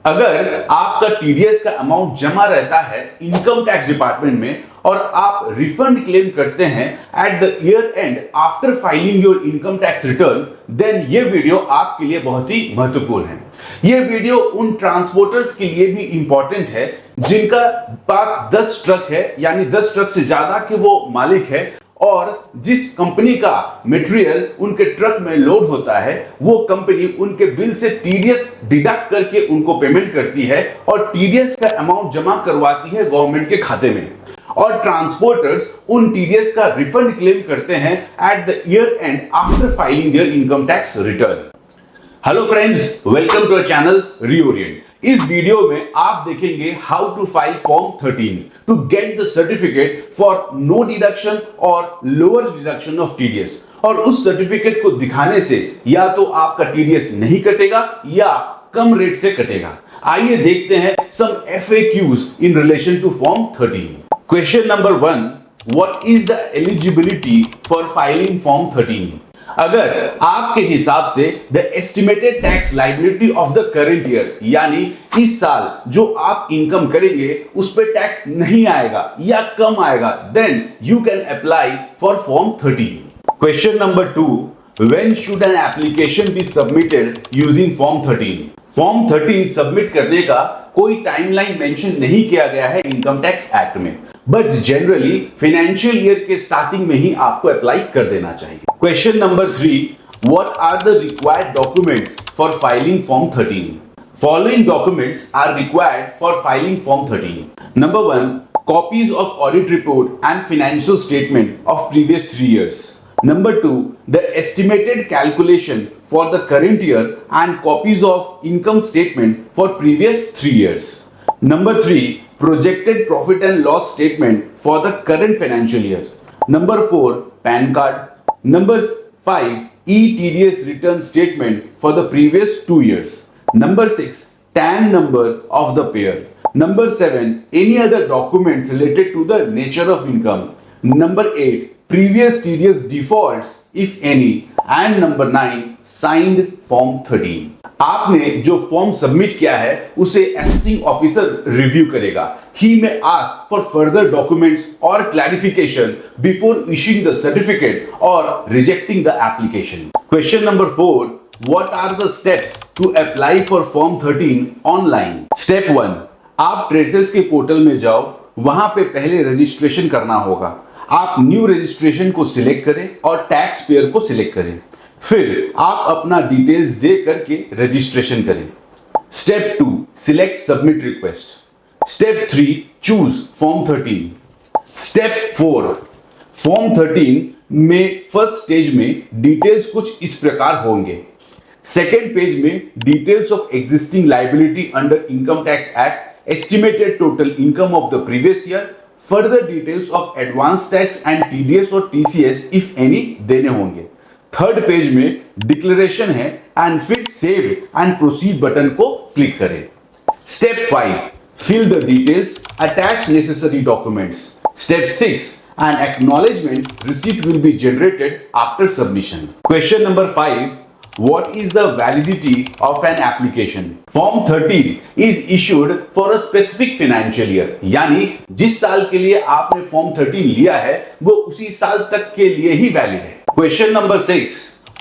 अगर आपका टीडीएस का अमाउंट जमा रहता है इनकम टैक्स डिपार्टमेंट में और आप रिफंड क्लेम करते हैं at the year end after filing your income tax return, then ये वीडियो आपके लिए बहुत ही महत्वपूर्ण है। ये वीडियो उन ट्रांसपोर्टर्स के लिए भी इंपॉर्टेंट है जिनका पास 10 ट्रक है, यानी 10 ट्रक से ज्यादा के वो मालिक है और जिस कंपनी का मटेरियल उनके ट्रक में लोड होता है वो कंपनी उनके बिल से टीडीएस डिडक्ट करके उनको पेमेंट करती है और टीडीएस का अमाउंट जमा करवाती है गवर्नमेंट के खाते में, और ट्रांसपोर्टर्स उन टीडीएस का रिफंड क्लेम करते हैं at the year end after filing their income tax return. Hello friends, welcome to our channel Reorient. इस वीडियो में आप देखेंगे how to file form 13 to get the certificate for no deduction और lower deduction of TDS, और उस certificate को दिखाने से या तो आपका टीडीएस नहीं कटेगा या कम रेट से कटेगा। आइए देखते हैं some FAQs in relation to form 13। Question number 1, what is the eligibility for filing form 13? अगर आपके हिसाब से the estimated tax liability of the current year, यानी इस साल जो आप इनकम करेंगे उस पे टैक्स नहीं आएगा या कम आएगा, then you can apply for form 13। Question number 2, when should an application be submitted using form 13? Form 13 submit करने का कोई टाइमलाइन मेंशन नहीं किया गया है इनकम टैक्स एक्ट में, बट जनरली फाइनेंशियल ईयर के स्टार्टिंग में ही आपको अप्लाई कर देना चाहिए। Question number 3, what are the required documents for filing form 13? Following documents are required for filing form 13. Number 1, copies of audit report and financial statement of previous 3 years. Number 2, the estimated calculation for the current year and copies of income statement for previous 3 years. Number 3, projected profit and loss statement for the current financial year. Number 4, PAN card. Number 5, ETDS return statement for the previous 2 years. Number 6, TAN number of the payer. Number 7, any other documents related to the nature of income. Number 8, previous TDS defaults if any. And number 9, signed form 13. आपने जो form submit किया है उसे assessing officer review करेगा। He may ask for further documents or clarification before issuing the certificate or rejecting the application. Question number 4, what are the steps to apply for form 13 online? Step 1, आप traces के portal में जाओ, वहां पे पहले registration करना होगा। आप न्यू रजिस्ट्रेशन को सिलेक्ट करें और टैक्स पेयर को सिलेक्ट करें, फिर आप अपना डिटेल्स दे करके रजिस्ट्रेशन करें। Step 2, select submit request. Step 3, choose form 13। Step 4, form 13 में फर्स्ट स्टेज में डिटेल्स कुछ इस प्रकार होंगे। सेकेंड पेज में details of existing liability under income tax act, estimated total income of the previous year, further details of advance tax and TDS और TCS if any देने होंगे। थर्ड पेज में डिक्लेरेशन है एंड फिर save and proceed button को click करें। Step 5, fill the details, attach necessary documents. Step 6, an acknowledgement receipt will be generated after submission. Question number 5, what is the validity of an application? Form 13 is issued for a specific financial year, यानी जिस साल के लिए आपने form 13 लिया है वो उसी साल तक के लिए ही वैलिड है। Question number 6,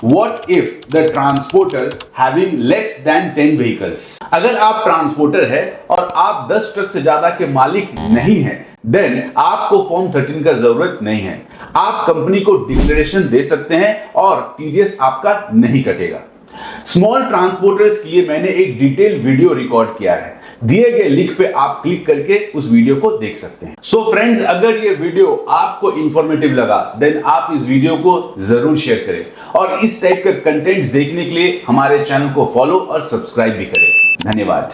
what if the transporter having less than 10 vehicles? अगर आप ट्रांसपोर्टर है और आप 10 ट्रक से ज्यादा के मालिक नहीं हैं, देन आपको फॉर्म 13 का जरूरत नहीं है। आप कंपनी को डिक्लेरेशन दे सकते हैं और टीडीएस आपका नहीं कटेगा। स्मॉल ट्रांसपोर्टर्स के लिए मैंने एक डिटेल वीडियो रिकॉर्ड किया है, दिए गए लिंक पे आप क्लिक करके उस वीडियो को देख सकते हैं। सो फ्रेंड्स, अगर ये वीडियो आपको इंफॉर्मेटिव लगा देन आप इस वीडियो को जरूर शेयर करें और इस टाइप के कंटेंट्स देखने के लिए हमारे चैनल को फॉलो और सब्सक्राइब भी करें। धन्यवाद।